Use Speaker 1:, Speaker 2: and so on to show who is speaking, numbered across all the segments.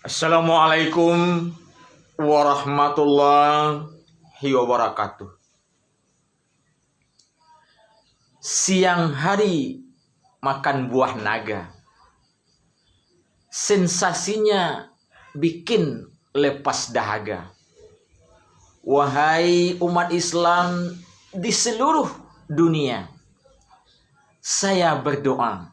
Speaker 1: Assalamualaikum warahmatullahi wabarakatuh. Siang hari makan buah naga. Sensasinya bikin lepas dahaga. Wahai umat Islam di seluruh dunia, saya berdoa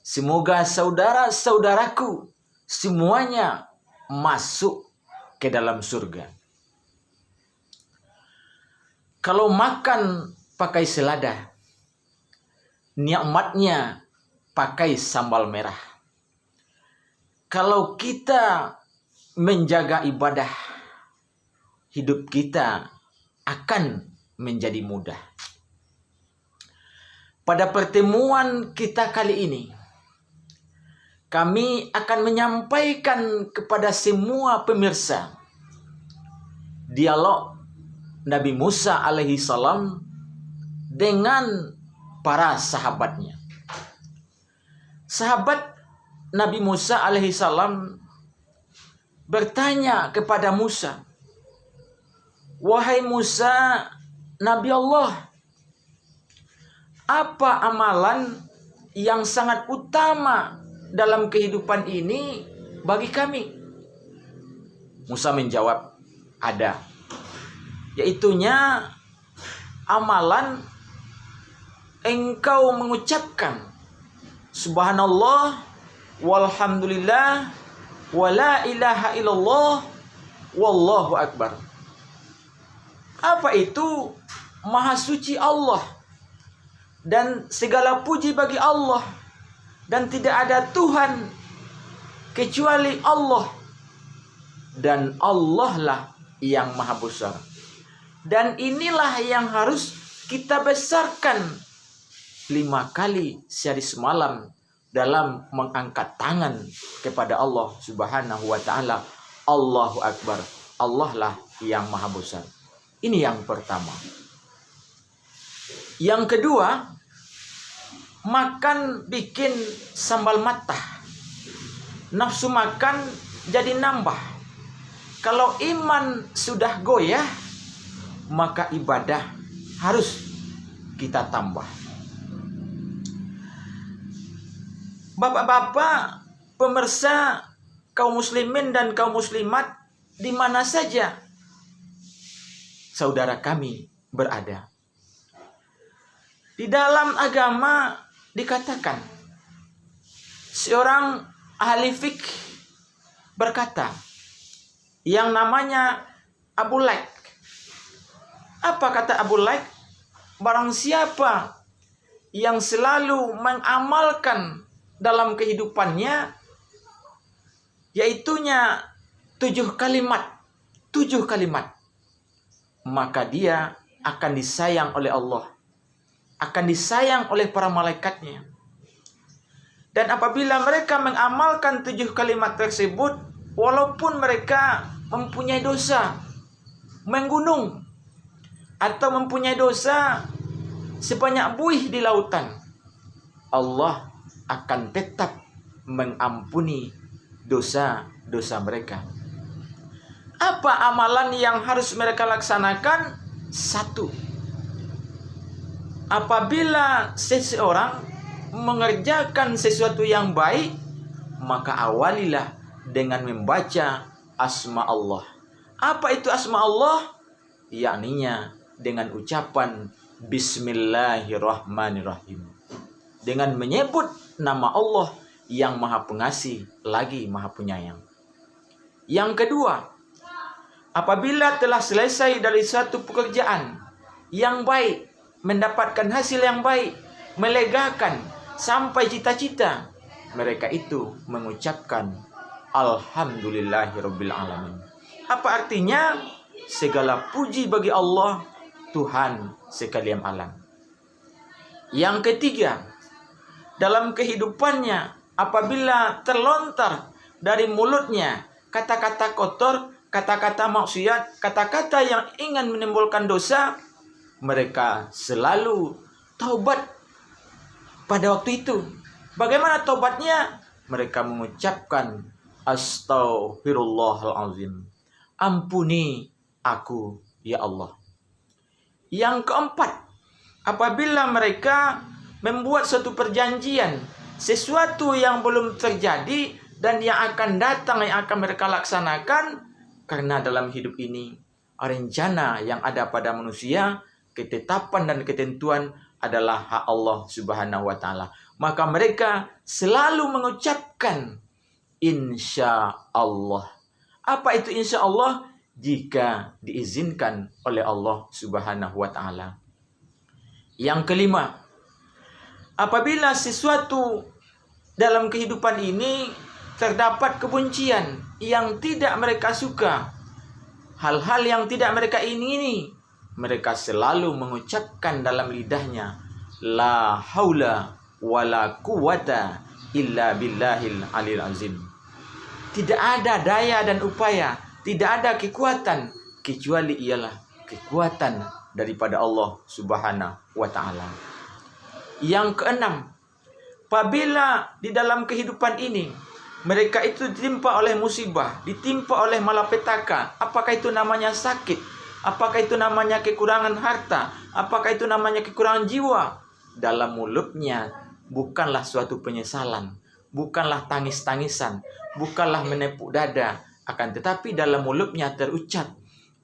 Speaker 1: semoga saudara-saudaraku semuanya masuk ke dalam surga. Kalau makan pakai selada, nikmatnya pakai sambal merah. Kalau kita menjaga ibadah, hidup kita akan menjadi mudah. Pada pertemuan kita kali ini, kami akan menyampaikan kepada semua pemirsa dialog Nabi Musa alaihi salam dengan para sahabatnya. Sahabat Nabi Musa alaihi salam bertanya kepada Musa, "Wahai Musa, Nabi Allah, apa amalan yang sangat utama dalam kehidupan ini bagi kami?" Musa menjawab, "Ada. Yaitunya amalan engkau mengucapkan subhanallah walhamdulillah wala ilaha illallah wallahu akbar." Apa itu? Maha suci Allah dan segala puji bagi Allah, dan tidak ada Tuhan kecuali Allah, dan Allah lah yang maha besar. Dan inilah yang harus kita besarkan 5 kali sehari semalam dalam mengangkat tangan kepada Allah Subhanahu wa ta'ala. Allahu Akbar. Allah lah yang maha besar. Ini yang pertama. Yang kedua, makan bikin sambal matah. Nafsu makan jadi nambah. Kalau iman sudah goyah, maka ibadah harus kita tambah. Bapak-bapak, pemirsa, kaum muslimin dan kaum muslimat di mana saja saudara kami berada. Di dalam agama dikatakan, seorang ahli fikih berkata, yang namanya Abu Laik. Apa kata Abu Laik? Barang siapa yang selalu mengamalkan dalam kehidupannya, yaitunya 7 kalimat, maka dia akan disayang oleh Allah, akan disayang oleh para malaikatnya. Dan apabila mereka mengamalkan 7 kalimat tersebut, walaupun mereka mempunyai dosa menggunung atau mempunyai dosa sebanyak buih di lautan, Allah akan tetap mengampuni dosa-dosa mereka. Apa amalan yang harus mereka laksanakan? 1. Apabila seseorang mengerjakan sesuatu yang baik, maka awalilah dengan membaca asma Allah. Apa itu asma Allah? Yakninya dengan ucapan Bismillahirrahmanirrahim, dengan menyebut nama Allah yang maha pengasih lagi maha penyayang. Yang kedua, apabila telah selesai dari suatu pekerjaan yang baik, mendapatkan hasil yang baik, melegakan sampai cita-cita, mereka itu mengucapkan Alhamdulillahirabbil alamin. Apa artinya? Segala puji bagi Allah, Tuhan sekalian alam. Yang ketiga, dalam kehidupannya apabila terlontar dari mulutnya kata-kata kotor, kata-kata maksiat, kata-kata yang ingin menimbulkan dosa, mereka selalu taubat pada waktu itu. Bagaimana taubatnya? Mereka mengucapkan Astaghfirullahalazim. Ampuni aku, ya Allah. Yang keempat, apabila mereka membuat suatu perjanjian, sesuatu yang belum terjadi dan yang akan datang, yang akan mereka laksanakan, karena dalam hidup ini rencana yang ada pada manusia, ketetapan dan ketentuan adalah hak Allah Subhanahu wa taala. Maka mereka selalu mengucapkan insya Allah. Apa itu insya Allah? Jika diizinkan oleh Allah Subhanahu wa taala. Yang kelima, apabila sesuatu dalam kehidupan ini terdapat kebencian yang tidak mereka suka, hal-hal yang tidak mereka ingini, mereka selalu mengucapkan dalam lidahnya, la haula wala quwata illa billahil alil azim. Tidak ada daya dan upaya, tidak ada kekuatan kecuali ialah kekuatan daripada Allah Subhanahu wa taala. Yang keenam, apabila di dalam kehidupan ini mereka itu ditimpa oleh musibah, ditimpa oleh malapetaka, apakah itu namanya sakit, apakah itu namanya kekurangan harta, apakah itu namanya kekurangan jiwa, dalam mulutnya bukanlah suatu penyesalan, bukanlah tangis-tangisan, bukanlah menepuk dada, akan tetapi dalam mulutnya terucap,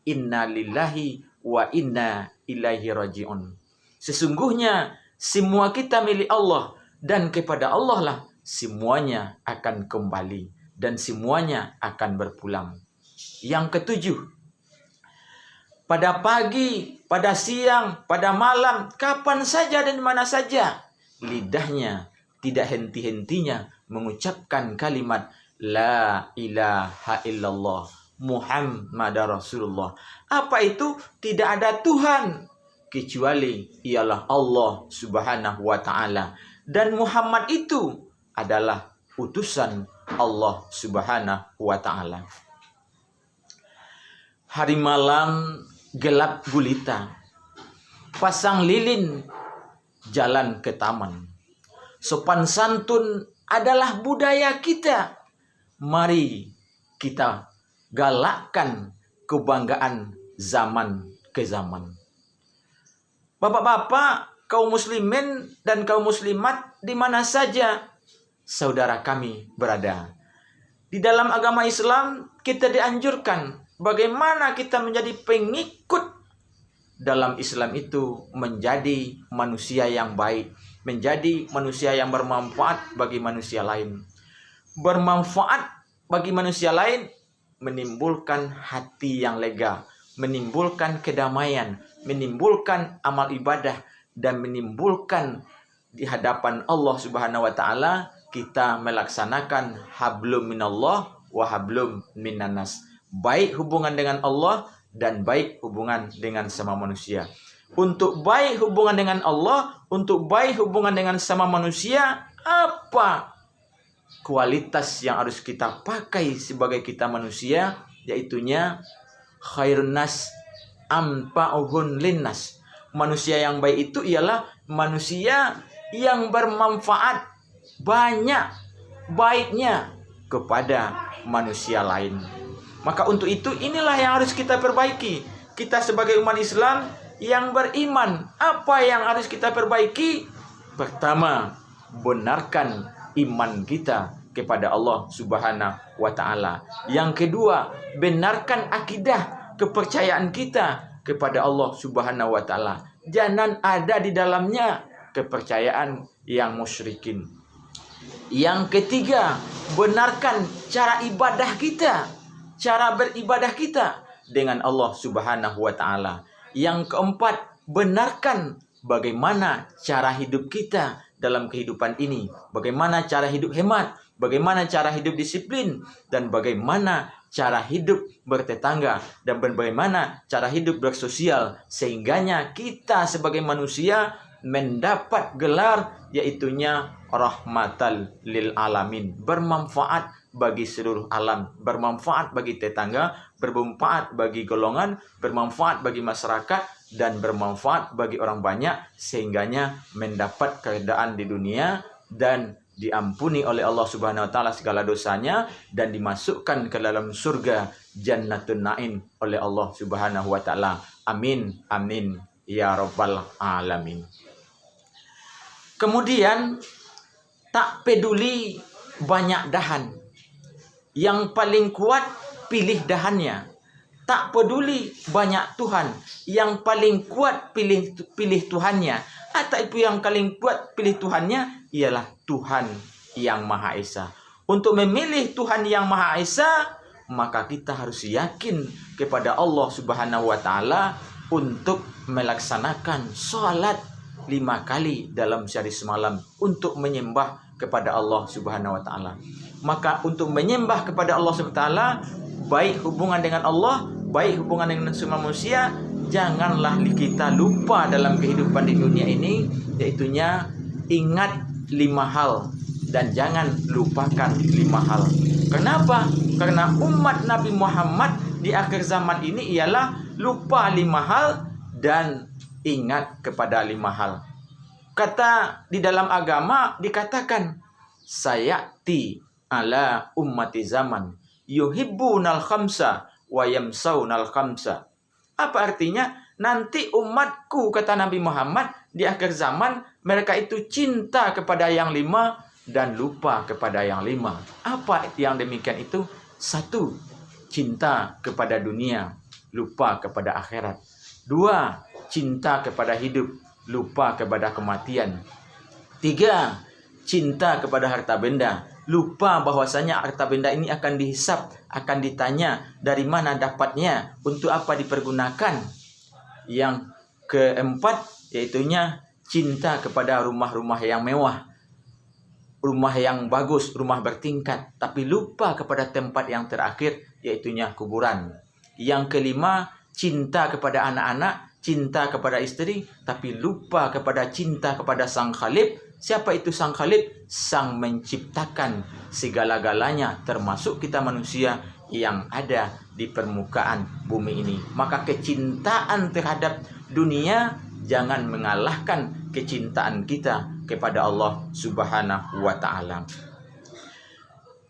Speaker 1: inna lillahi wa inna ilaihi raji'un. Sesungguhnya semua kita milik Allah, dan kepada Allah lah semuanya akan kembali dan semuanya akan berpulang. Yang ketujuh, pada pagi, pada siang, pada malam, kapan saja dan mana saja, lidahnya tidak henti-hentinya mengucapkan kalimat la ilaha illallah Muhammadar Rasulullah. Apa itu? Tidak ada Tuhan kecuali ialah Allah Subhanahu wa taala, dan Muhammad itu adalah utusan Allah Subhanahu wa taala. Hari malam gelap gulita, pasang lilin jalan ke taman. Sopan santun adalah budaya kita. Mari kita galakkan kebanggaan zaman ke zaman. Bapak-bapak, kaum muslimin dan kaum muslimat di mana saja saudara kami berada. Di dalam agama Islam kita dianjurkan bagaimana kita menjadi pengikut dalam Islam itu, menjadi manusia yang baik, menjadi manusia yang bermanfaat bagi manusia lain. Bermanfaat bagi manusia lain menimbulkan hati yang lega, menimbulkan kedamaian, menimbulkan amal ibadah, dan menimbulkan di hadapan Allah Subhanahu wa taala kita melaksanakan hablum minallah wa hablum minannas. Baik hubungan dengan Allah dan baik hubungan dengan sama manusia. Untuk baik hubungan dengan Allah, untuk baik hubungan dengan sama manusia, apa kualitas yang harus kita pakai sebagai kita manusia? Yaitunya khairun nas anfa'uhun linnas. Manusia yang baik itu ialah manusia yang bermanfaat banyak baiknya kepada manusia lain. Maka untuk itu inilah yang harus kita perbaiki. Kita sebagai umat Islam yang beriman, apa yang harus kita perbaiki? Pertama, benarkan iman kita kepada Allah Subhanahu wa taala. Yang kedua, benarkan akidah kepercayaan kita kepada Allah Subhanahu wa taala. Jangan ada di dalamnya kepercayaan yang musyrikin. Yang ketiga, benarkan cara ibadah kita, cara beribadah kita dengan Allah Subhanahu wa taala. Yang keempat, benarkan bagaimana cara hidup kita dalam kehidupan ini, bagaimana cara hidup hemat, bagaimana cara hidup disiplin, dan bagaimana cara hidup bertetangga, dan bagaimana cara hidup bersosial, sehingganya kita sebagai manusia mendapat gelar yaitunya rahmatal lil alamin, bermanfaat bagi seluruh alam, bermanfaat bagi tetangga, bermanfaat bagi golongan, bermanfaat bagi masyarakat, dan bermanfaat bagi orang banyak, sehingganya mendapat keadaan di dunia dan diampuni oleh Allah Subhanahu wa taala segala dosanya dan dimasukkan ke dalam surga Jannatun Naim oleh Allah Subhanahu wa taala. Amin amin ya rabbal alamin. Kemudian tak peduli banyak dahan. Yang paling kuat pilih dahannya. Tak peduli banyak Tuhan. Yang paling kuat pilih Tuhannya. Atau itu yang paling kuat pilih Tuhannya ialah Tuhan yang Maha Esa. Untuk memilih Tuhan yang Maha Esa, maka kita harus yakin kepada Allah Subhanahu wa taala untuk melaksanakan sholat 5 kali dalam sehari semalam untuk menyembah kepada Allah Subhanahu wa taala. Maka untuk menyembah kepada Allah Subhanahu wa taala, baik hubungan dengan Allah, baik hubungan dengan semua manusia, janganlah kita lupa dalam kehidupan di dunia ini, yaitunya ingat 5 hal dan jangan lupakan 5 hal. Kenapa? Karena umat Nabi Muhammad di akhir zaman ini ialah lupa 5 hal dan ingat kepada 5 hal. Kata di dalam agama dikatakan, sayati ala ummati zaman yuhibbunal khamsa wa yamsaunal khamsa. Apa artinya? Nanti umatku, kata Nabi Muhammad, di akhir zaman mereka itu cinta kepada yang 5 dan lupa kepada yang 5. Apa yang demikian itu? 1, cinta kepada dunia, lupa kepada akhirat. 2, cinta kepada hidup, lupa kepada kematian. 3, cinta kepada harta benda, lupa bahwasanya harta benda ini akan dihisap, akan ditanya dari mana dapatnya, untuk apa dipergunakan. Yang keempat, yaitunya cinta kepada rumah-rumah yang mewah, rumah yang bagus, rumah bertingkat, tapi lupa kepada tempat yang terakhir, yaitunya kuburan. Yang kelima, cinta kepada anak-anak, cinta kepada istri, tapi lupa kepada cinta kepada Sang Khalib. Siapa itu Sang Khalib? Sang menciptakan segala-galanya, termasuk kita manusia yang ada di permukaan bumi ini. Maka kecintaan terhadap dunia jangan mengalahkan kecintaan kita kepada Allah Subhanahu wa taala.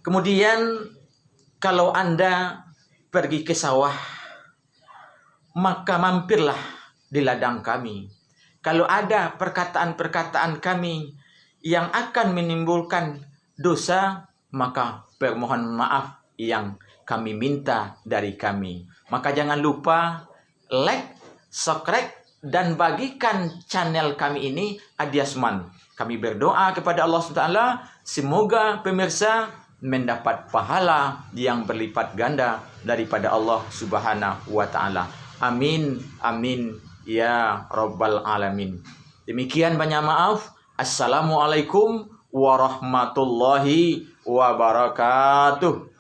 Speaker 1: Kemudian kalau Anda pergi ke sawah, maka mampirlah di ladang kami. Kalau ada perkataan-perkataan kami yang akan menimbulkan dosa, maka permohon maaf yang kami minta dari kami. Maka jangan lupa like, subscribe, dan bagikan channel kami ini Adiasman. Kami berdoa kepada Allah SWT, semoga pemirsa mendapat pahala yang berlipat ganda daripada Allah Subhanahu wa taala. Amin amin ya rabbal alamin. Demikian, banyak maaf. Assalamualaikum warahmatullahi wabarakatuh.